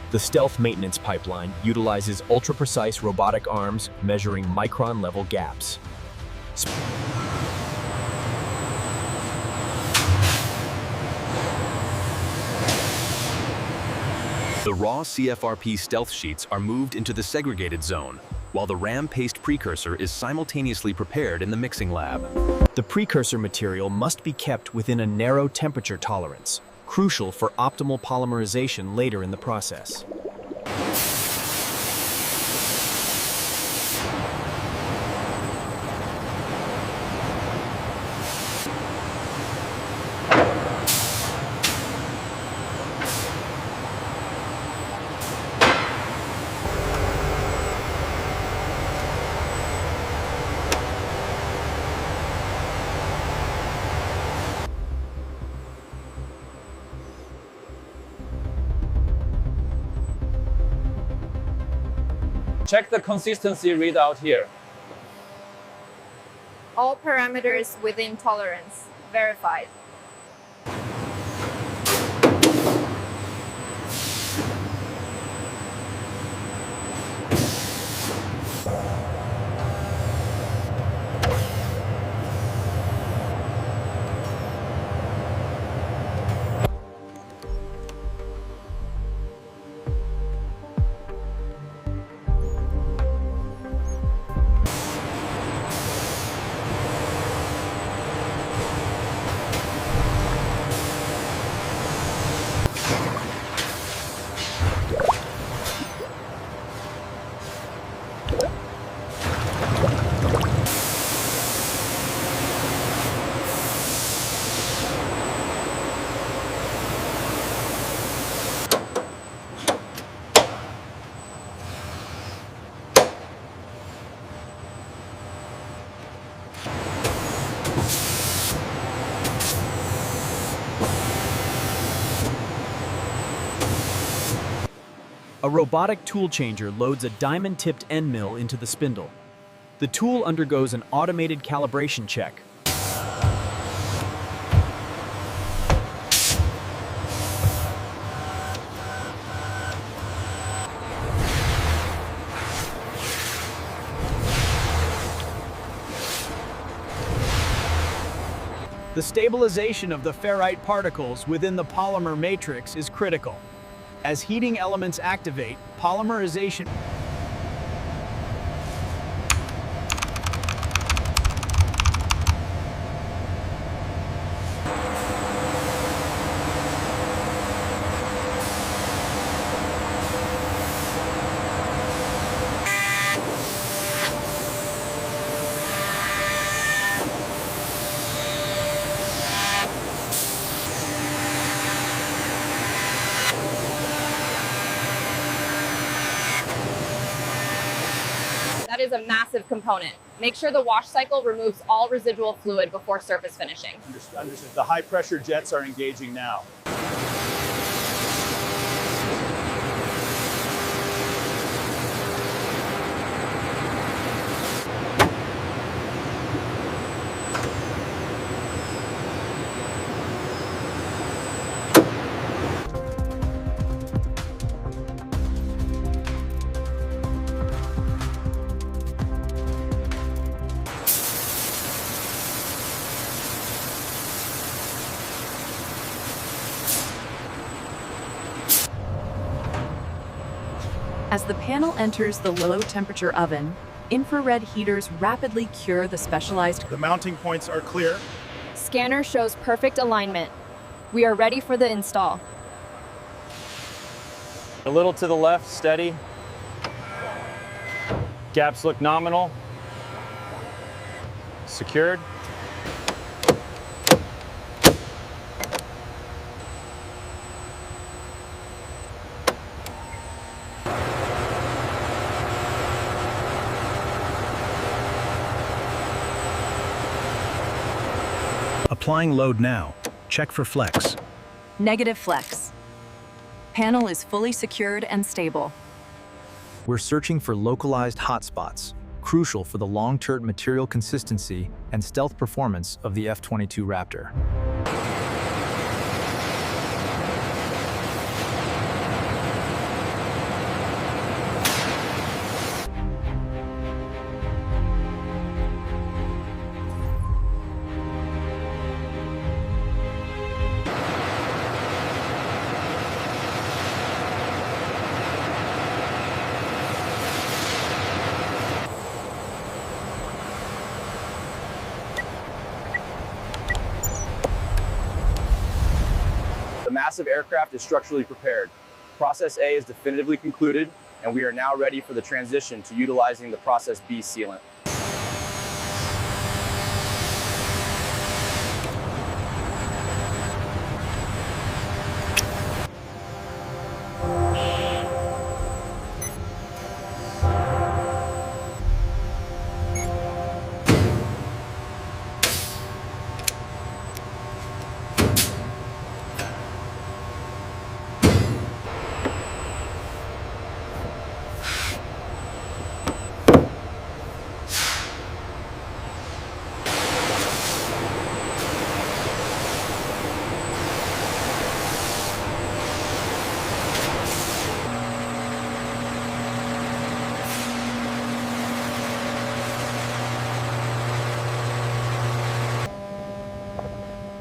The stealth maintenance pipeline utilizes ultra-precise robotic arms measuring micron-level gaps. The raw CFRP stealth sheets are moved into the segregated zone, while the RAM paste precursor is simultaneously prepared in the mixing lab. The precursor material must be kept within a narrow temperature tolerance, crucial for optimal polymerization later in the process. Check the consistency readout here. All parameters within tolerance. Verified. A robotic tool changer loads a diamond-tipped end mill into the spindle. The tool undergoes an automated calibration check. The stabilization of the ferrite particles within the polymer matrix is critical. As heating elements activate, polymerization. That is a massive component. Make sure the wash cycle removes all residual fluid before surface finishing. Understood. The high pressure jets are engaging now. As the panel enters the low-temperature oven, infrared heaters rapidly cure the specialized. The mounting points are clear. Scanner shows perfect alignment. We are ready for the install. A little to the left, steady. Gaps look nominal. Secured. Applying load now. Check for flex. Negative flex. Panel is fully secured and stable. We're searching for localized hotspots, crucial for the long-term material consistency and stealth performance of the F-22 Raptor. massive aircraft is structurally prepared. Process A is definitively concluded, and we are now ready for the transition to utilizing the Process B sealant.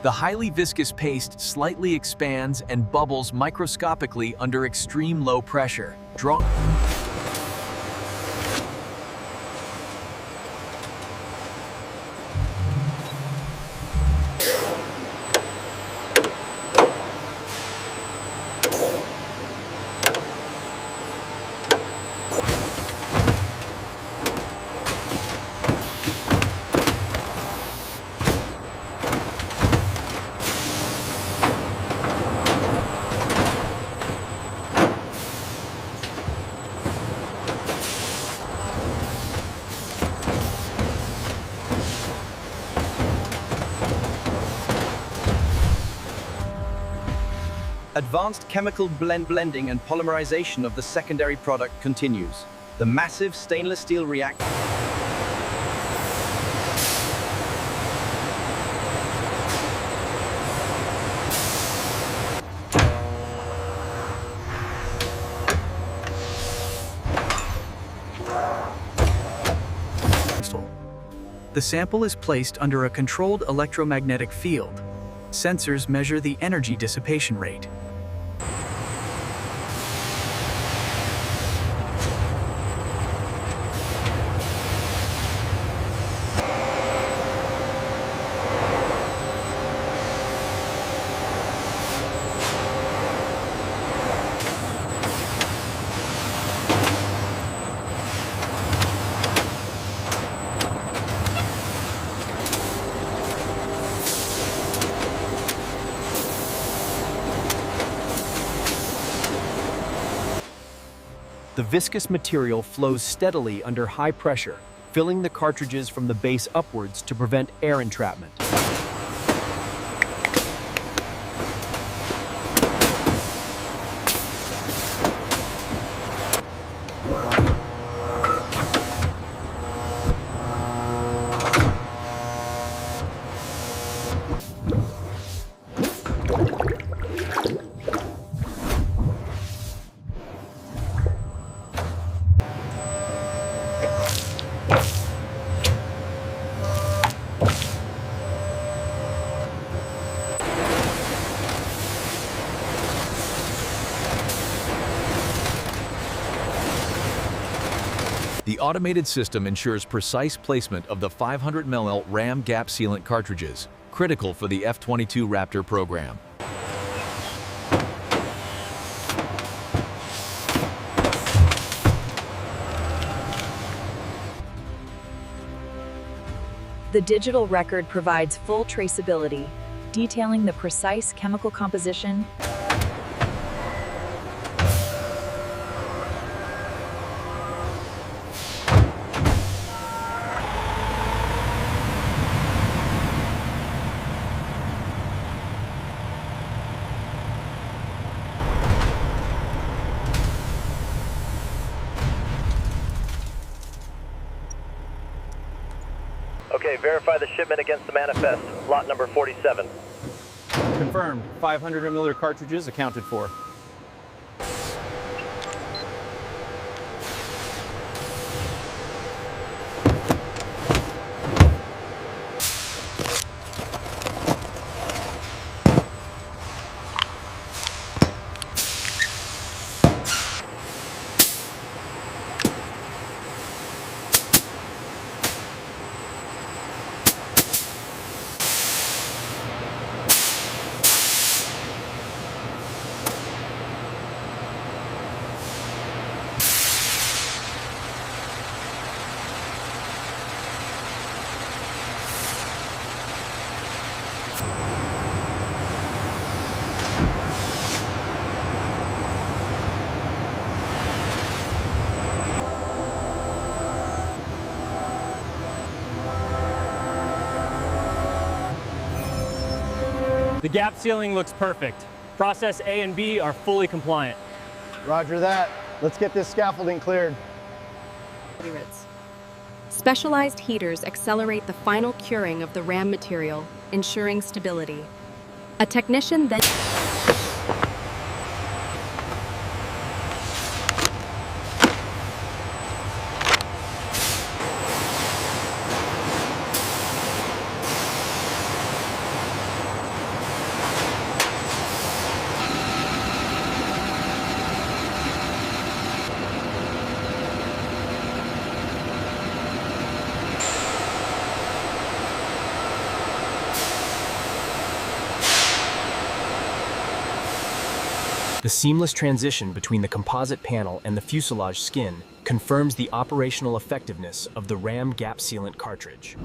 The highly viscous paste slightly expands and bubbles microscopically under extreme low pressure. Advanced chemical blending and polymerization of the secondary product continues. The massive stainless steel reactor. The sample is placed under a controlled electromagnetic field. Sensors measure the energy dissipation rate. The viscous material flows steadily under high pressure, filling the cartridges from the base upwards to prevent air entrapment. The automated system ensures precise placement of the 500 ml RAM gap sealant cartridges, critical for the F-22 Raptor program. The digital record provides full traceability, detailing the precise chemical composition, Okay, verify the shipment against the manifest, lot number 47. Confirmed. 500 milliliter cartridges accounted for. gap sealing looks perfect. Process A and B are fully compliant. Roger that. Let's get this scaffolding cleared. Specialized heaters accelerate the final curing of the RAM material, ensuring stability. A technician then The seamless transition between the composite panel and the fuselage skin confirms the operational effectiveness of the RAM gap sealant cartridge.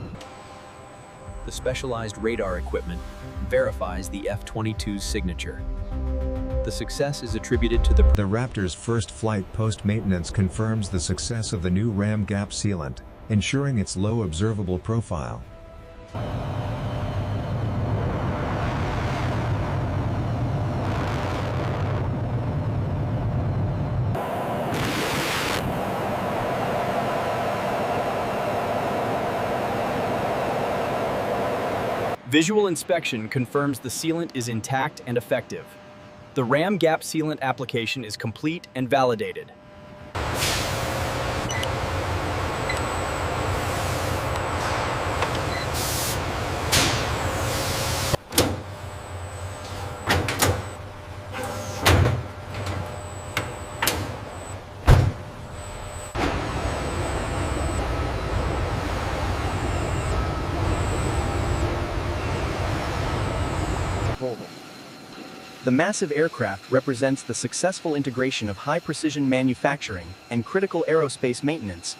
The specialized radar equipment verifies the F-22's signature. The success is attributed to the Raptor's first flight post-maintenance confirms the success of the new RAM gap sealant, ensuring its low observable profile. Visual inspection confirms the sealant is intact and effective. The RAM gap sealant application is complete and validated. The massive aircraft represents the successful integration of high-precision manufacturing and critical aerospace maintenance